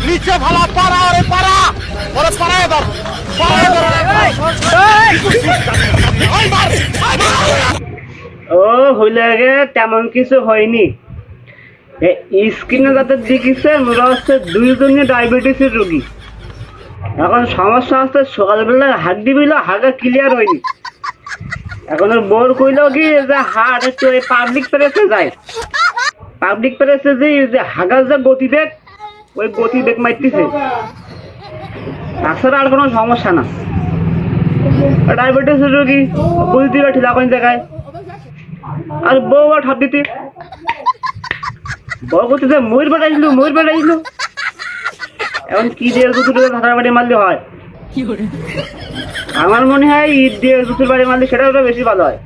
নিচে ভালো পারা ওরে পারা ওরে পারায় ধর ও হইলে গে তেমন কিছু হয়নি। স্ক্রিনে যাদের দেখিছে ওরা হচ্ছে দুইজনই ডায়াবেটিসের রোগী। এখন সমস্যা হচ্ছে সকালবেলা হাত দিবিল হাগা ক্লিয়ার হয়নি। এখন ওর বোর কইল কি যে হাট একটু পাবলিক প্লেসে যায়, পাবলিক প্লেসে যে হাগার যে গতিবেগ ওই গতিবেগ মারতেছে, তাছাড়া আর কোনো সমস্যা না। ডায়াবেটিসের রোগী বুঝতে পারছি কোন জায়গায়, আর বউ আর ঠাপ দিতে বউ করতে যে ময়ূর বেড়াইছিল। এখন কি দিয়ে দুটো ধাতার বাড়ি মারলে হয়? আমার মনে হয় ঈদ দিয়ে দুটোর বাড়ি মারলে সেটা বেশি ভালো হয়।